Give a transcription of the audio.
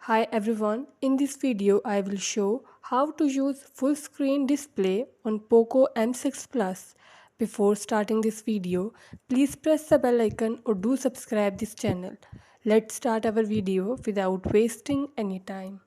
Hi everyone, in this video I will show how to use full screen display on Poco M6 Plus. Before starting this video, please press the bell icon or do subscribe this channel. Let's start our video without wasting any time.